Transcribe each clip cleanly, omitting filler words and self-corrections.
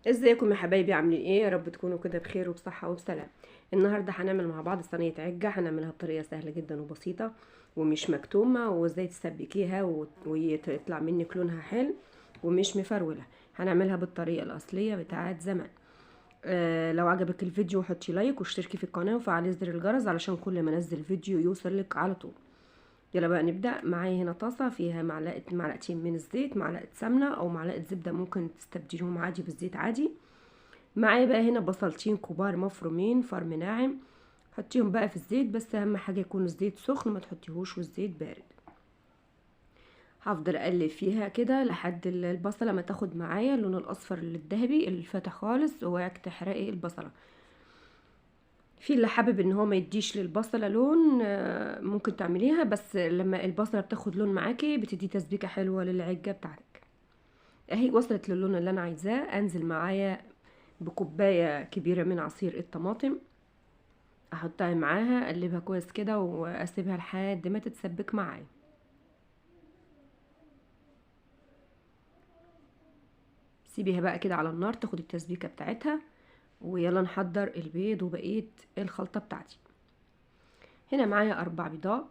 ازيكم يا حبايبي؟ عاملين ايه؟ يا رب تكونوا كده بخير وبصحة وبسلام. النهاردة هنعمل مع بعض صينية عجة. هنعملها بطريقة سهلة جدا وبسيطة ومش مكتومة، وازاي تسبكيها ويطلع منك لونها حلو ومش مفرولة. هنعملها بالطريقة الأصلية بتاعت زمان. لو عجبك الفيديو حطي لايك واشتركي في القناة وفعلي زر الجرس علشان كل ما انزل فيديو يوصلك على طول. يلا بقى نبدأ. معايا هنا طاسة فيها معلقتين من الزيت، معلقة سمنة أو معلقة زبدة، ممكن تستبدليهم عادي بالزيت عادي. معايا بقى هنا بصلتين كبار مفرومين فرم ناعم، حطيهم بقى في الزيت، بس اهم حاجه يكون الزيت سخن، ما تحطيهوش والزيت بارد. هفضل اقلب فيها كده لحد البصله ما تاخد معايا اللون الاصفر الذهبي الفاتح خالص، واوعك تحرقي البصله. في اللي حابب ان هو ما يديش للبصله لون ممكن تعمليها، بس لما البصله بتاخد لون معاكي بتدي تسبيكه حلوه للعجه بتاعتك. اهي وصلت للون اللي انا عايزاه. انزل معايا بكوبايه كبيره من عصير الطماطم، احطها معاها، اقلبها كويس كده واسيبها لحد ما تتسبك معايا. سيبيها بقى كده على النار تاخد التسبيكه بتاعتها، ويلا نحضر البيض وبقيه الخلطه بتاعتي. هنا معايا 4 بيضات،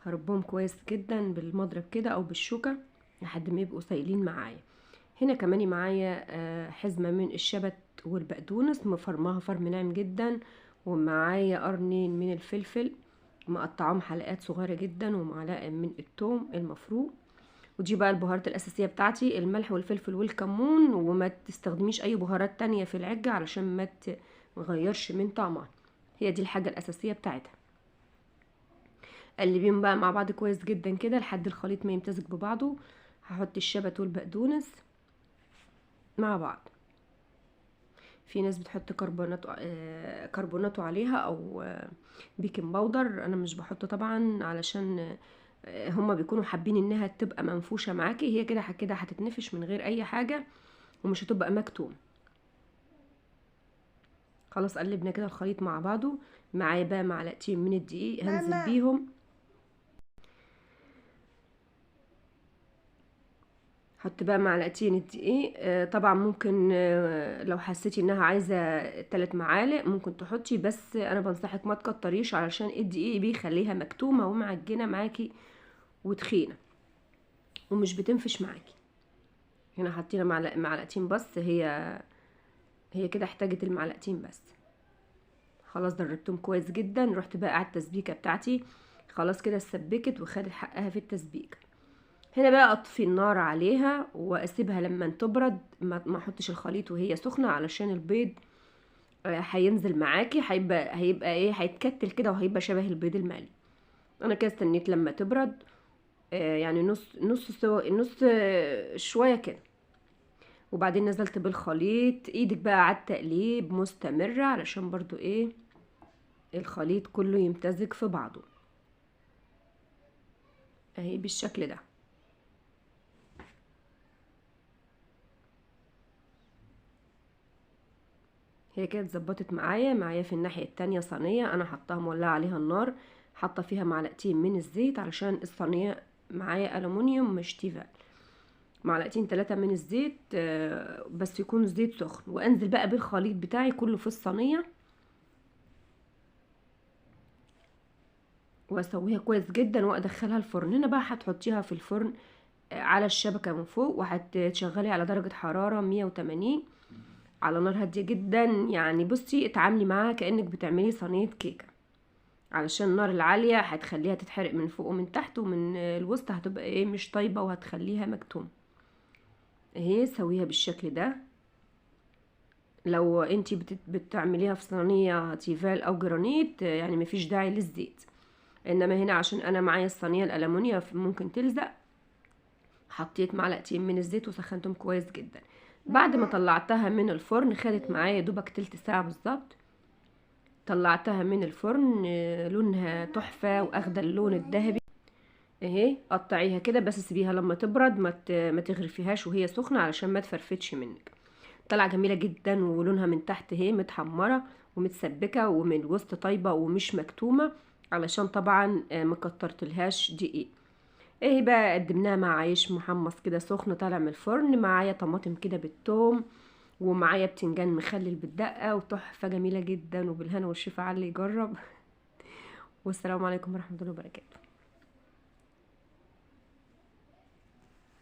هربهم كويس جدا بالمضرب كده او بالشوكه لحد ما يبقوا سايلين معايا. هنا كمان معايا حزمه من الشبت والبقدونس مفرماها فرم ناعم جدا، ومعايا قرنين من الفلفل مقطعهم حلقات صغيره جدا، ومعلقه من الثوم المفروم. ودي بقى البهارات الأساسية بتاعتي، الملح والفلفل والكمون، وما تستخدميش أي بهارات تانية في العجة علشان ما تغيرش من طعمها. هي دي الحاجة الأساسية بتاعتها. قلبيهم بقى مع بعض كويس جدا كده لحد الخليط ما يمتزج ببعضه. هحط الشبت والبقدونس مع بعض. في ناس بتحط كربوناتو عليها او بيكنج باودر، انا مش بحط طبعا علشان هما بيكونوا حابين انها تبقى منفوشة معاكي. هي كده كده هتتنفش من غير اي حاجة ومش هتبقى مكتوم. خلاص قلبنا كده الخليط مع بعضه. معايا بقى معلقتين من الدقيق هنزل بيهم. حط بقى معلقتين الدقيق. طبعا ممكن لو حسيتي انها عايزه 3 معالق ممكن تحطي، بس انا بنصحك ما تكتريش علشان الدقيق بيخليها مكتومه ومعجنه معاكي وتخينه ومش بتنفش معاكي. هنا حطينا معلقتين بس. هي كده احتاجت المعلقتين بس. خلاص دربتهم كويس جدا. رحت بقى على التسبيكه بتاعتي، خلاص كده اتسبكت وخدت حقها في التسبيكه. هنا بقى اطفي النار عليها واسيبها لما تبرد. ما احطش الخليط وهي سخنه علشان البيض هينزل معاكي، هيبقى ايه، هيتكتل كده وهيبقى شبه البيض المقلي. انا كده استنيت لما تبرد، يعني نص شويه كده. وبعدين نزلت بالخليط. ايدك بقى على التقليب مستمره علشان برضو ايه الخليط كله يمتزج في بعضه. اهي بالشكل ده. هي كده اتظبطت معايا في الناحية التانية صينية انا حطاها مولعة عليها النار، حاطة فيها معلقتين من الزيت علشان الصينية معايا ألمونيوم مش تيفال. معلقتين 3 من الزيت، بس يكون الزيت سخن. وانزل بقى بالخليط بتاعي كله في الصينية واسويها كويس جدا وادخلها الفرن. هنا بقى هتحطيها في الفرن على الشبكة من فوق، وهتشغلي على درجة حرارة 180 على نار هادية جدا. يعني بصي اتعاملي معاها كأنك بتعملي صينية كيكة، علشان النار العالية هتخليها تتحرق من فوق ومن تحت، ومن الوسط هتبقى ايه مش طيبة وهتخليها مكتوم. اهي سويها بالشكل ده. لو انتي بتعمليها في صينية تيفال او جرانيت يعني مفيش داعي للزيت، انما هنا عشان انا معايا الصينية الالمونيا ممكن تلزق، حطيت معلقتين من الزيت وسخنتهم كويس جدا. بعد ما طلعتها من الفرن خدت معايا دوبك تلت ساعة بالظبط. طلعتها من الفرن لونها تحفة واخدة اللون الذهبي. اهي قطعيها كده بس سيبيها لما تبرد، ما تغرفيهاش وهي سخنة علشان ما تفرفتش منك. طلع جميلة جدا ولونها من تحت اهي متحمرة ومتسبكة ومن الوسط طيبة ومش مكتومة علشان طبعا مكترتلهاش دقيق. ايه بقى قدمناها مع عيش محمص كده سخن طالع من الفرن. معايا طماطم كده بالثوم ومعايا بتنجان مخلل بالدقة وتحفة جميلة جدا، وبالهنا والشفا على اللي يجرب. والسلام عليكم ورحمة الله وبركاته.